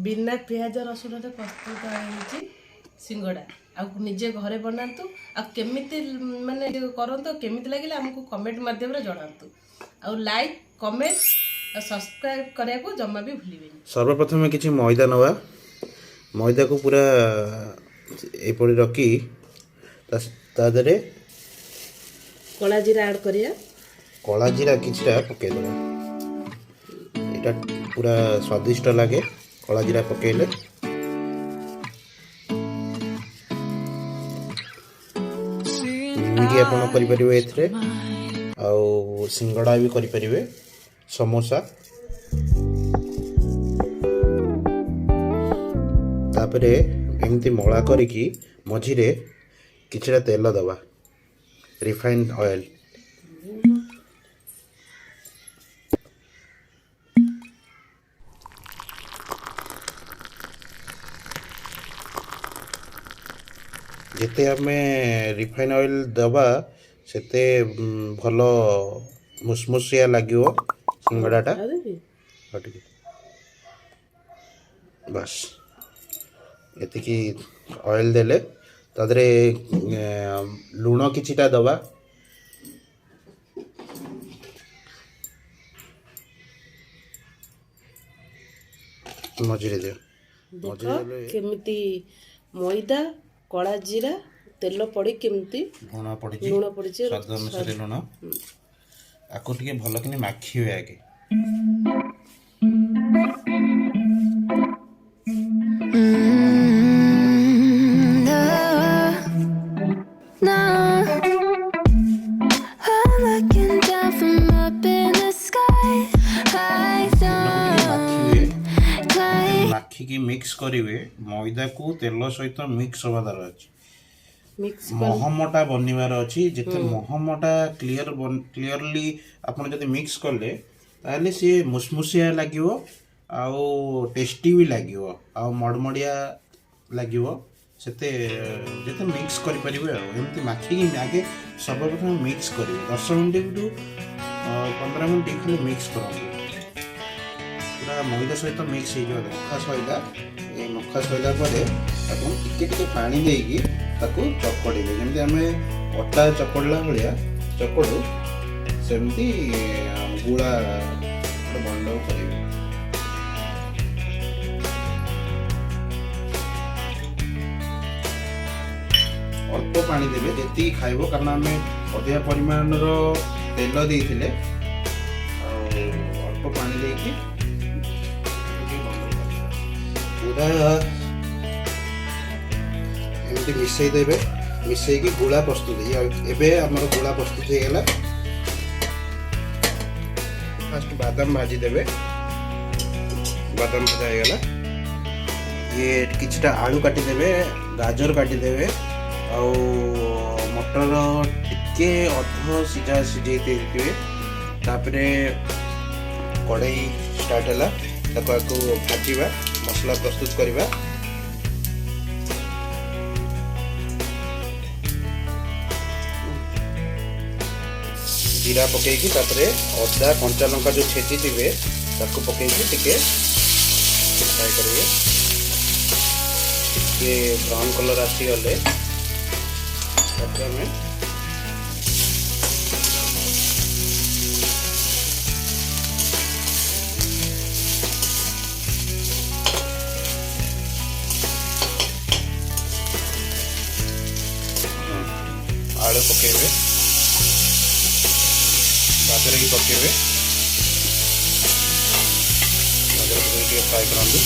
बिना पियाज रसुण प्रस्तुत होइछि सिंगड़ा आ निजे घरे बनातु आ केमिति माने करंतु केमिति लागिला हमको कमेंट माध्यम रे जणातु आ लाइक कमेंट आ सब्सक्राइब करिया को जम्मा भी भूलिबेनी। सर्वप्रथम किछि मैदा नवा मैदा को पूरा एपरि रखी ता देरे कला जीरा ऐड करिया कला जीरा किछटा पके देबा एटा पूरा स्वादिष्ट लागे कला जीरा पकेले निमिकी आपण करि परिबे एथरे आ सिंगड़ा भी करि परिबे समोसा तापरे एमती मळा करिकी मझिरे किछटा तेल दबा रिफाइंड ऑयल जेते हमें रिफाइन ऑयल दबा सेते भल मुसमुसिया लागिवो सिंगड़ाटा बस एतिकी ऑयल देले तादरे लूण किछिटा दबा मझिरे दियो केमिति मैदा कला जीरा तेल पड़ी केमिति लूण पड़ी स्वाद अनुसार लूण आको टिके भल कि माखिवे आगे माखिकी मिक्स करिवे मैदा को तेल सहित मिक्स होवा दर अछि महमटा बनिवार अछि जेते महमटा क्लियरली आपण जदि मिक्स करले ताले से मुसमुसिया लागिवो आउ टेस्टी भी लागिवो आउ मडमडिया लागिवो सेते जेते मिक्स करि परिबे एमती माखिकी आगे सर्वप्रथम मिक्स करिवे 10 मिनिट टू 15 मिनिट खाली मिक्स करबो पूरा मैदा सहित मिक्स हो मखा सैला टिके पानी देकी चकड़े जमी आम अटा चकड़ला भाया चकड़ू सेमती गुड़ा बंड कर अल्प पानी देवे जी खाइब कारण आम अधिका परिमाण तेल देते अल्प पानी देकी पूरा एमती मिसई देबे मिसई गुड़ा प्रस्तुत एबे हमर गुड़ा प्रस्तुत हो गला फर्स्ट बादाम भाजी देबे बादाम भजा हो गला ये किछटा आलू काटी देबे गाजर काटी देबे आ मटर टिके अध सीधा सिझे देबे तापरे कढ़ाई स्टार्ट हला ताको भाजीबा मसला प्रस्तुत करवा जीरा पकईकी अदा कंचा लंका जो छेची थे ताको पकईकी टिके फ्राई करेंगे टिके ब्राउन कलर आसीगले आम आलू पकेबे गाजर भी पकेबे गाजर पकड़ फ्राए करूँ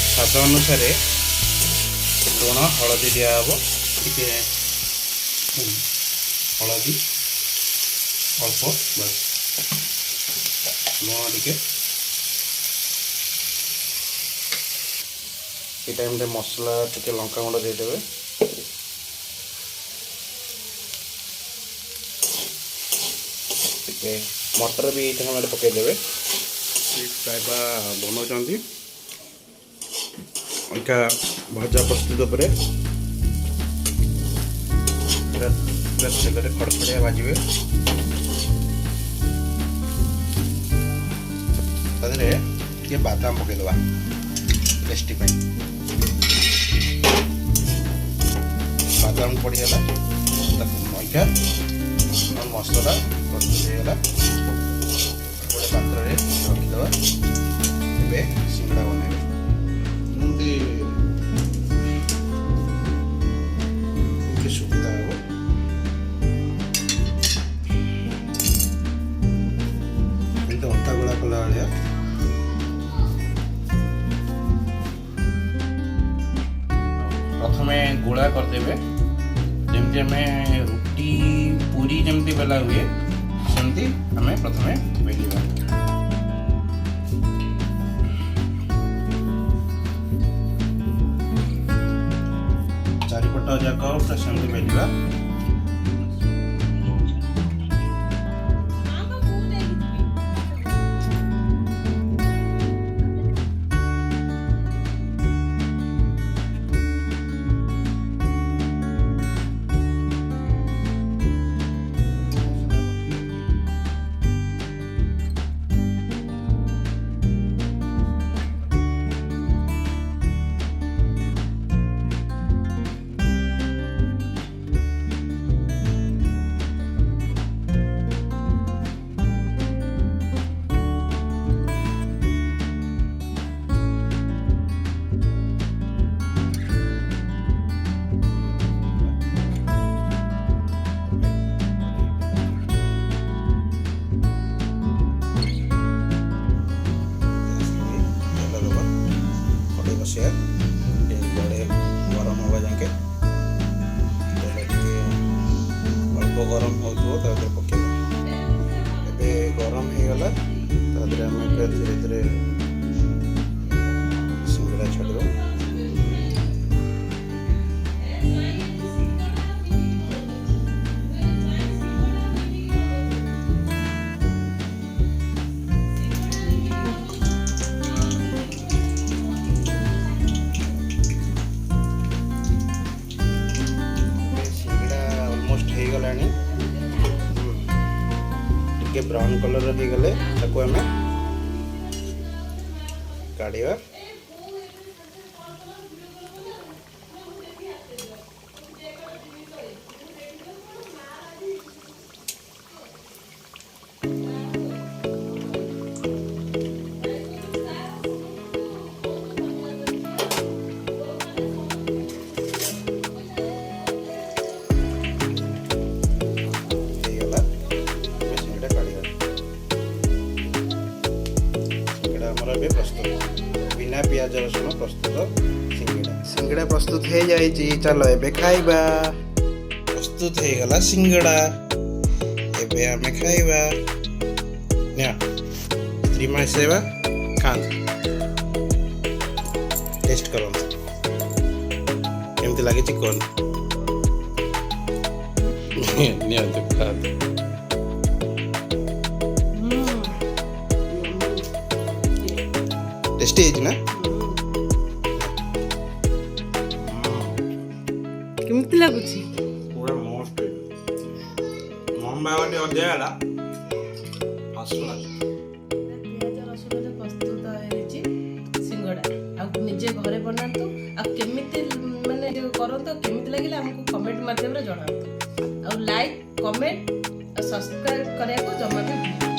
स्वाद अनुसार लुण हलदी दिहब टे हलदी अल्प बस लुण टे ये टाइम मसला टे लंका गुंड देदेवे मटर भी ये पकईदे फ्राए बनाऊँ इनका भजा प्रस्तुत पर तेल खड़खड़िया भाजबे तादरे बादाम पकईदबा टेस्टी पे बादाम पड़गला मैदा और मसला प्रस्तुत होगा गोटे पात्र रखीदबा ए सिंगड़ा बनइबे सुविधा हे अंटा गोला कला भाया प्रथमे गोला करदे जमती आम रुटी पूरी जमती बेला हुए सेमती आम प्रथमे बेलिबा चारिपट जाक पूरा सेमती बेलिबा गरम हवा जाके अल्प गरम हो पकेबा ए गरम हो गला आम धीरे धीरे सिंगड़ा छाड़ब टे ब्राउन कलर हो गले ताको आम काढ़ा प्रस्तुत बिना प्याज रसुण प्रस्तुत सिंगड़ा प्रस्तुत हो जाए। चलो एबे खाइबा प्रस्तुत हो गला सिंगड़ा एबे आमे खाइबा ना श्रीमा सेवा खान टेस्ट करो केमती लागे चिकन निया तो खा टेस्टी है ना केमती लागुची पूरा मस्त है मम बावटे अध्ययला असला प्याज रसुण रे प्रस्तुत होइछि सिंगड़ा आ निजे घरे बनातु आ केमिति माने करंतो केमिति लागिला हमको कमेंट माध्यम रे जणातु आ लाइक कमेंट आ सब्सक्राइब करिया को जमा भी